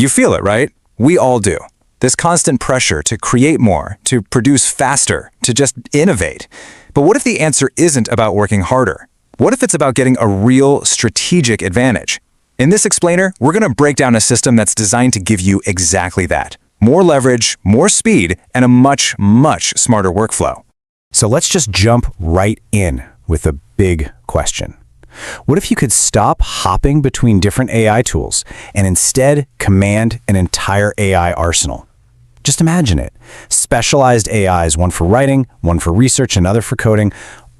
You feel it, right? We all do. This constant pressure to create more, to produce faster, to just innovate. But what if the answer isn't about working harder? What if it's about getting a real strategic advantage? In this explainer, we're going to break down a system that's designed to give you exactly that. More leverage, more speed, and a much, much smarter workflow. So let's just jump right in with a big question. What if you could stop hopping between different AI tools and instead command an entire AI arsenal? Just imagine it. Specialized AIs, one for writing, one for research, another for coding,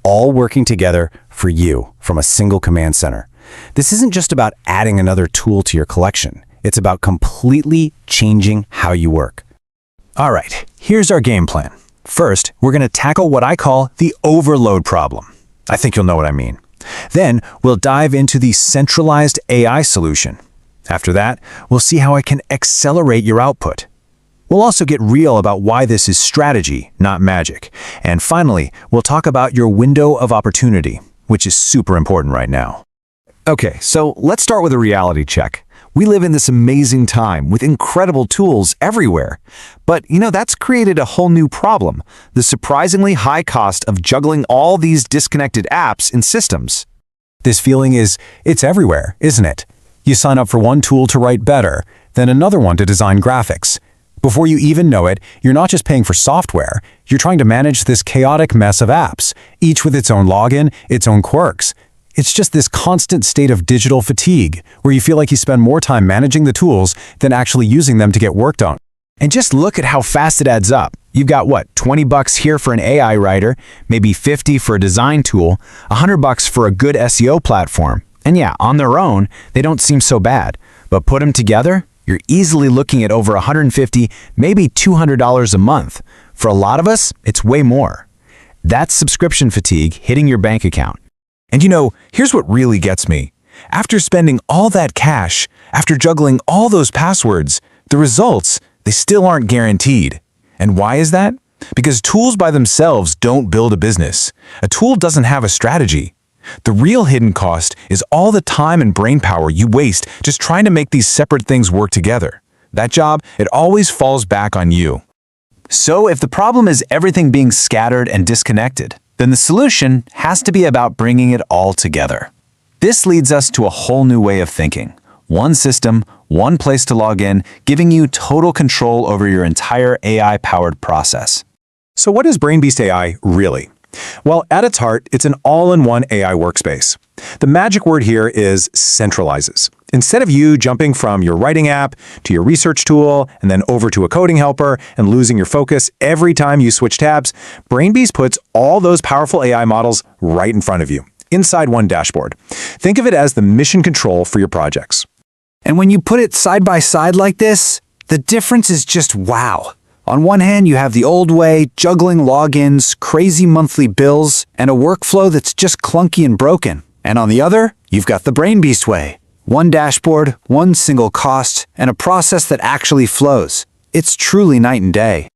all working together for you from a single command center. This isn't just about adding another tool to your collection. It's about completely changing how you work. All right, here's our game plan. First, we're going to tackle what I call the overload problem. I think you'll know what I mean. Then, we'll dive into the centralized AI solution. After that, we'll see how it can accelerate your output. We'll also get real about why this is strategy, not magic. And finally, we'll talk about your window of opportunity, which is super important right now. Okay, so let's start with a reality check. We live in this amazing time with incredible tools everywhere. But, that's created a whole new problem, the surprisingly high cost of juggling all these disconnected apps and systems. This feeling it's everywhere, isn't it? You sign up for one tool to write better, then another one to design graphics. Before you even know it, you're not just paying for software, you're trying to manage this chaotic mess of apps, each with its own login, its own quirks. It's just this constant state of digital fatigue, where you feel like you spend more time managing the tools than actually using them to get work done. And just look at how fast it adds up. You've got $20 here for an AI writer, maybe $50 for a design tool, $100 for a good SEO platform. And yeah, on their own, they don't seem so bad. But put them together, you're easily looking at over $150, maybe $200 a month. For a lot of us, it's way more. That's subscription fatigue hitting your bank account. And here's what really gets me. After spending all that cash, after juggling all those passwords, the results, they still aren't guaranteed. And why is that? Because tools by themselves don't build a business. A tool doesn't have a strategy. The real hidden cost is all the time and brain power you waste just trying to make these separate things work together. That job, it always falls back on you. So if the problem is everything being scattered and disconnected, then the solution has to be about bringing it all together. This leads us to a whole new way of thinking. One system, one place to log in, giving you total control over your entire AI-powered process. So what is BrainBeast AI really? Well, at its heart, it's an all-in-one AI workspace. The magic word here is centralizes. Instead of you jumping from your writing app to your research tool and then over to a coding helper and losing your focus every time you switch tabs, BrainBeast puts all those powerful AI models right in front of you, inside one dashboard. Think of it as the mission control for your projects. And when you put it side by side like this, the difference is just wow. On one hand, you have the old way, juggling logins, crazy monthly bills, and a workflow that's just clunky and broken. And on the other, you've got the BrainBeast way. One dashboard, one single cost, and a process that actually flows. It's truly night and day.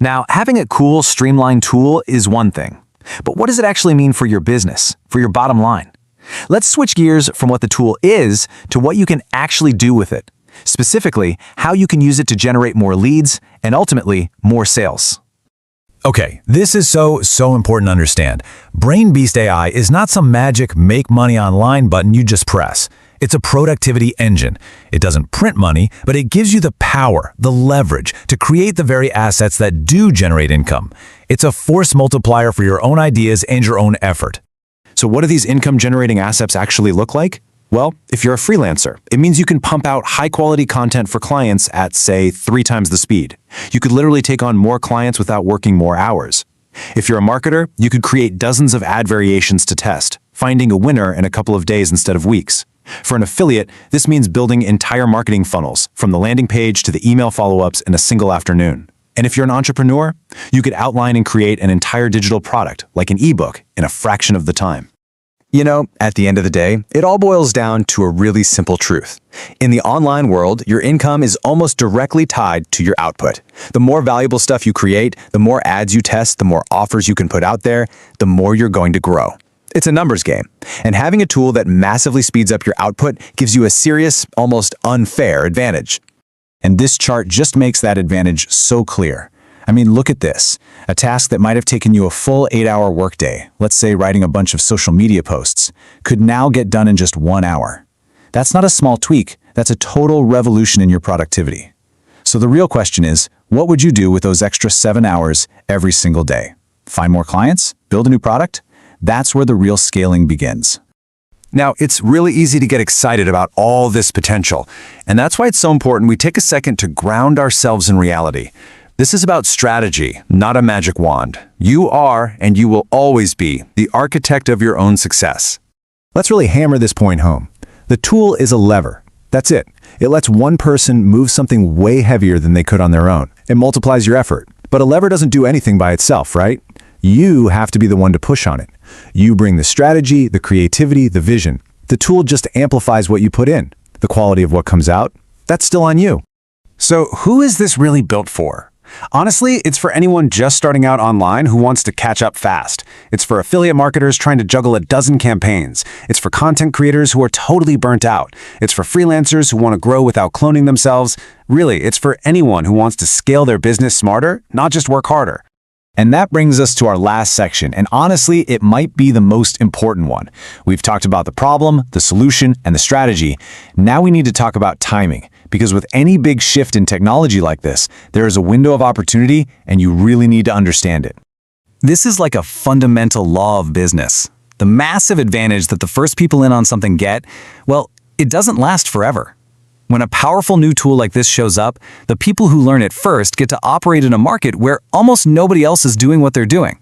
Now, having a cool, streamlined tool is one thing. But what does it actually mean for your business, for your bottom line? Let's switch gears from what the tool is to what you can actually do with it. Specifically, how you can use it to generate more leads and ultimately more sales. Okay, this is so important to understand. BrainBeast AI is not some magic make money online button you just press. It's a productivity engine. It doesn't print money, but it gives you the power, the leverage to create the very assets that do generate income. It's a force multiplier for your own ideas and your own effort. So what do these income-generating assets actually look like? Well, if you're a freelancer, it means you can pump out high-quality content for clients at, say, 3 times the speed. You could literally take on more clients without working more hours. If you're a marketer, you could create dozens of ad variations to test, finding a winner in a couple of days instead of weeks. For an affiliate, this means building entire marketing funnels, from the landing page to the email follow-ups in a single afternoon. And if you're an entrepreneur, you could outline and create an entire digital product, like an ebook, in a fraction of the time. At the end of the day, it all boils down to a really simple truth. In the online world, your income is almost directly tied to your output. The more valuable stuff you create, the more ads you test, the more offers you can put out there, the more you're going to grow. It's a numbers game, and having a tool that massively speeds up your output gives you a serious, almost unfair advantage. And this chart just makes that advantage so clear. I mean, look at this. A task that might have taken you a full 8-hour workday, let's say writing a bunch of social media posts, could now get done in just 1 hour. That's not a small tweak, that's a total revolution in your productivity. So the real question is, what would you do with those extra 7 hours every single day? Find more clients? Build a new product? That's where the real scaling begins. Now, it's really easy to get excited about all this potential, and that's why it's so important we take a second to ground ourselves in reality. This is about strategy, not a magic wand. You are, and you will always be, the architect of your own success. Let's really hammer this point home. The tool is a lever. That's it. It lets one person move something way heavier than they could on their own. It multiplies your effort. But a lever doesn't do anything by itself, right? You have to be the one to push on it. You bring the strategy, the creativity, the vision. The tool just amplifies what you put in. The quality of what comes out, that's still on you. So who is this really built for? Honestly, it's for anyone just starting out online who wants to catch up fast. It's for affiliate marketers trying to juggle a dozen campaigns. It's for content creators who are totally burnt out. It's for freelancers who want to grow without cloning themselves. Really, it's for anyone who wants to scale their business smarter, not just work harder. And that brings us to our last section, and honestly, it might be the most important one. We've talked about the problem, the solution, and the strategy. Now we need to talk about timing, because with any big shift in technology like this, there is a window of opportunity, and you really need to understand it. This is like a fundamental law of business. The massive advantage that the first people in on something get, well, it doesn't last forever. When a powerful new tool like this shows up, the people who learn it first get to operate in a market where almost nobody else is doing what they're doing.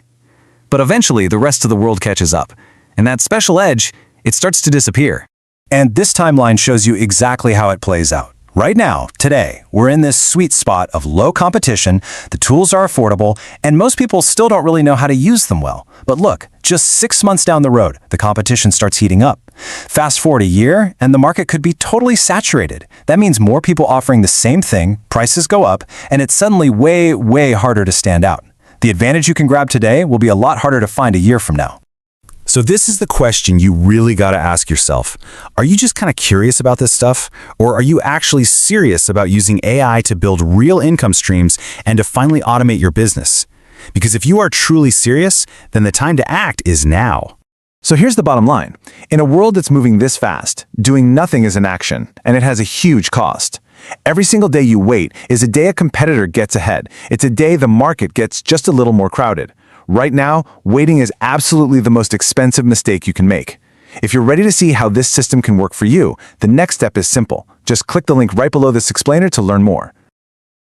But eventually, the rest of the world catches up, and that special edge, it starts to disappear. And this timeline shows you exactly how it plays out. Right now, today, we're in this sweet spot of low competition, the tools are affordable, and most people still don't really know how to use them well. But look, just 6 months down the road, the competition starts heating up. Fast forward a year, and the market could be totally saturated. That means more people offering the same thing, prices go up, and it's suddenly way, way harder to stand out. The advantage you can grab today will be a lot harder to find a year from now. So this is the question you really got to ask yourself. Are you just kind of curious about this stuff? Or are you actually serious about using AI to build real income streams and to finally automate your business? Because if you are truly serious, then the time to act is now. So here's the bottom line. In a world that's moving this fast, doing nothing is an action, and it has a huge cost. Every single day you wait is a day a competitor gets ahead. It's a day the market gets just a little more crowded. Right now, waiting is absolutely the most expensive mistake you can make. If you're ready to see how this system can work for you, the next step is simple. Just click the link right below this explainer to learn more.